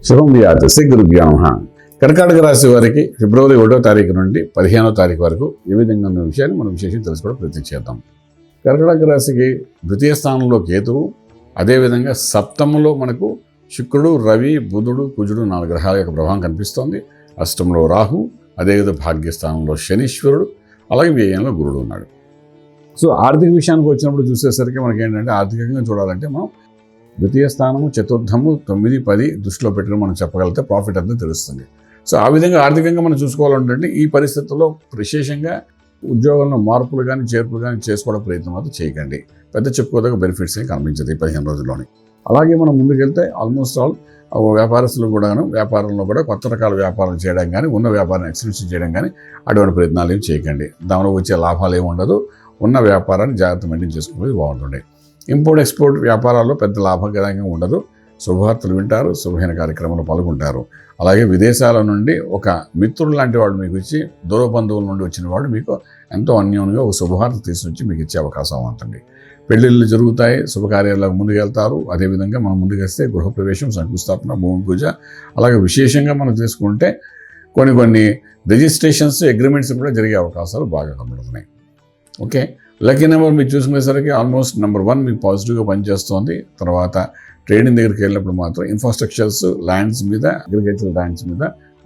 శుభం వ్యాధి శ్రీ గురుభ్యో నమః. కర్కాటక రాశి వారికి ఫిబ్రవరి 1వ తారీఖు నుండి 15వ తారీఖు వరకు ఏ విధంగా ఉన్న విషయాన్ని మనం విశేషంగా తెలుసుకోవడం ప్రయత్నం చేద్దాం. కర్కాటక రాశికి ద్వితీయ స్థానంలో కేతువు, అదేవిధంగా సప్తమంలో మనకు శుక్రుడు, రవి, బుధుడు, కుజుడు 4 గ్రహాల యొక్క ప్రభావం కనిపిస్తోంది. అష్టంలో రాహు, అదేవిధంగా భాగ్యస్థానంలో శనీశ్వరుడు, అలాగే వ్యయంలో గురుడు ఉన్నాడు. సో ఆర్థిక విషయానికి వచ్చినప్పుడు చూసేసరికి మనకి ఏంటంటే ఆర్థికంగా చూడాలంటే మనం ద్వితీయ స్థానము, చతుర్థము, 9, 10 దృష్టిలో పెట్టుకుని మనం చెప్పగలిగితే ప్రాఫిట్ అంతా తెలుస్తుంది. సో ఆ విధంగా ఆర్థికంగా మనం చూసుకోవాలంటే ఈ పరిస్థితుల్లో విశేషంగా ఉద్యోగంలో మార్పులు కానీ చేర్పులు కానీ చేసుకోవడం ప్రయత్నం మాత్రం చేయకండి. పెద్ద చెప్పుకోదగ్గ బెనిఫిట్స్ ఏం కనిపించదు ఈ 15 రోజుల్లోని. అలాగే మనం ముందుకెళ్తే ఆల్మోస్ట్ ఆల్ వ్యాపారస్తులు కూడాను వ్యాపారంలో కూడా కొత్త రకాల వ్యాపారం చేయడం కానీ ఉన్న వ్యాపారాన్ని ఎక్స్టెన్షన్ చేయడం కానీ అటువంటి ప్రయత్నాలు ఏమి చేయకండి. దానిలో వచ్చే లాభాలు ఏమి ఉండదు. ఉన్న వ్యాపారాన్ని జాగ్రత్త మెయింటైన్ చేసుకునేది బాగుంటుంది. ఇంపోర్ట్ ఎక్స్పోర్ట్ వ్యాపారాల్లో పెద్ద లాభకరంగా ఉండదు. శుభవార్తలు వింటారు, శుభహీన కార్యక్రమంలో పాల్గొంటారు. అలాగే విదేశాల నుండి ఒక మిత్రుడు లాంటి వాడు మీకు ఇచ్చి, దూర బంధువుల నుండి వచ్చిన వాడు మీకు ఎంతో అన్యోన్యంగా ఒక శుభవార్త తీసుకొచ్చి మీకు ఇచ్చే అవకాశం ఉంటుంది. పెళ్ళిళ్ళు జరుగుతాయి, శుభకార్యాలకు ముందుకెళ్తారు. అదేవిధంగా మనం ముందుకొస్తే గృహప్రవేశం, శంకుస్థాపన, భూమి పూజ, అలాగే విశేషంగా మనం తీసుకుంటే కొన్ని రిజిస్ట్రేషన్స్, అగ్రిమెంట్స్ కూడా జరిగే అవకాశాలు బాగా కనబడుతున్నాయి. ఓకే, లక్కీ నెంబర్ మీకు చూసుకునేసరికి ఆల్మోస్ట్ నెంబర్ 1 మీకు పాజిటివ్గా పనిచేస్తుంది. తర్వాత ట్రేడింగ్ దగ్గరికి వెళ్ళినప్పుడు మాత్రం ఇన్ఫ్రాస్ట్రక్చర్స్, ల్యాండ్స్ మీద, అగ్రికల్చర్ ల్యాండ్స్ మీద,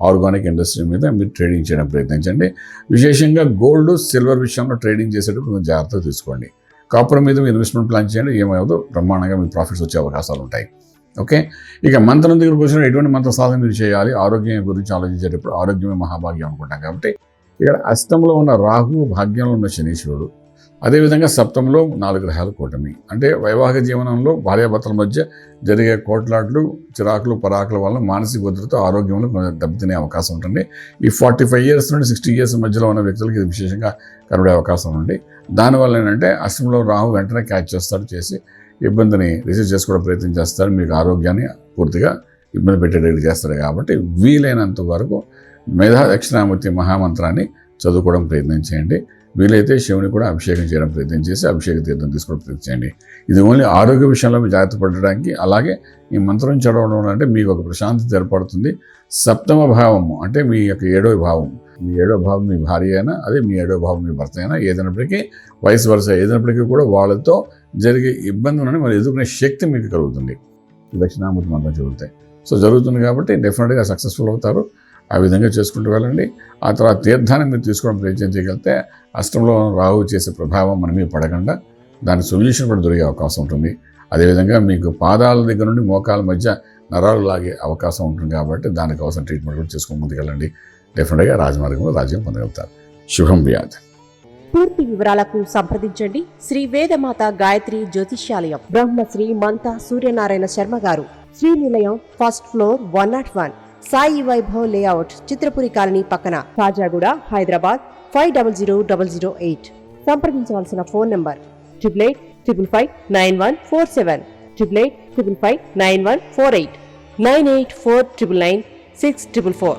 ఆర్గానిక్ ఇండస్ట్రీ మీద మీరు ట్రేడింగ్ చేయడం ప్రయత్నించండి. విశేషంగా గోల్డ్, సిల్వర్ విషయంలో ట్రేడింగ్ చేసేటప్పుడు కొంచెం జాగ్రత్తగా తీసుకోండి. కాపర్ మీద మీరు ఇన్వెస్ట్మెంట్ ప్లాన్ చేయండి. ఏమవుతుందో బ్రహ్మాండంగా మీకు ప్రాఫిట్స్ వచ్చే అవకాశాలు ఉంటాయి. ఓకే, ఇక మంత్రం దగ్గరకు వచ్చిన ఎటువంటి మంత్ర సాధన మీరు చేయాలి, ఆరోగ్యం గురించి ఆలోచించేటప్పుడు ఆరోగ్యమే మహాభాగ్యం అనుకుంటాం. కాబట్టి ఇక్కడ అష్టంలో ఉన్న రాహు, భాగ్యంలో ఉన్న శనీశ్వరుడు, అదేవిధంగా సప్తంలో 4 గ్రహాల కూటమి. అంటే వైవాహిక జీవనంలో భార్యాభర్తల మధ్య జరిగే కోట్లాట్లు, చిరాకులు, పరాకుల వల్ల మానసిక భద్రత, ఆరోగ్యంలో దెబ్బతినే అవకాశం ఉంటుంది. ఈ 45 ఇయర్స్ నుండి 60 ఇయర్స్ మధ్యలో ఉన్న వ్యక్తులకి ఇది విశేషంగా కనబడే అవకాశం ఉంది. దానివల్ల ఏంటంటే అష్టంలో రాహు వెంటనే క్యాచ్ చేస్తాడు, చేసి ఇబ్బందిని రిసీవ్ చేసుకోవడం ప్రయత్నం చేస్తారు. మీకు ఆరోగ్యాన్ని పూర్తిగా ఇబ్బంది పెట్టేటట్టు చేస్తారు. కాబట్టి వీలైనంత వరకు మేధా దక్షిణామూర్తి మహామంత్రాన్ని చదువుకోవడం ప్రయత్నం చేయండి. వీలైతే శివుని కూడా అభిషేకం చేయడం ప్రయత్నం చేసి అభిషేక తీర్థం తీసుకోవడం ప్రయత్నం చేయండి. ఇది ఓన్లీ ఆరోగ్య విషయంలో మీరు జాగ్రత్త పడడానికి. అలాగే ఈ మంత్రం చదవడం అంటే మీకు ఒక ప్రశాంతత ఏర్పడుతుంది. సప్తమ భావము అంటే మీ యొక్క 7వ భావం, మీ 7వ భావం మీ భార్య అయినా, అదే మీ 7వ భావం మీ భర్త అయినా, ఏదైనప్పటికీ వయసు వరుస ఏదైనప్పటికీ కూడా వాళ్ళతో జరిగే ఇబ్బందులను మరి ఎదుర్కొనే శక్తి మీకు కలుగుతుంది దక్షిణామూర్తి మంత్రం చదువుతాయి. సో జరుగుతుంది కాబట్టి డెఫినెట్గా సక్సెస్ఫుల్ అవుతారు. ఆ విధంగా చేసుకుంటూ వెళ్ళండి. ఆ తర్వాత తీర్థాన్ని మీరు తీసుకోవడం ప్రయత్నం చేయగలిగితే అష్టంలో రాహు చేసే ప్రభావం మన మీద పడకుండా దాని సొల్యూషన్ కూడా దొరికే అవకాశం ఉంటుంది. అదేవిధంగా మీకు పాదాల దగ్గర నుండి మోకాల మధ్య నరాలు లాగే అవకాశం ఉంటుంది. కాబట్టి దానికి అవసరం ట్రీట్మెంట్ కూడా చేసుకుని ముందుకెళ్ళండి. డెఫినెట్గా రాజమార్గంలో రాజ్యం పొందగలుగుతారు. శుభం వ్యాధి. పూర్తి వివరాలకు సంప్రదించండి శ్రీ వేదమాత గాయత్రి జ్యోతిష్యాలయం, బ్రహ్మశ్రీ మంతా సూర్యనారాయణ శర్మ గారు, Srinilayam, first floor, 101, Sai Vaibhav layout, Chitrapuri colony పక్కన, కాజాగూడ, హైదరాబాద్ 500008. సంప్రదించవలసిన ఫోన్ నంబర్ 8855559147, 8855559148, 9849996644.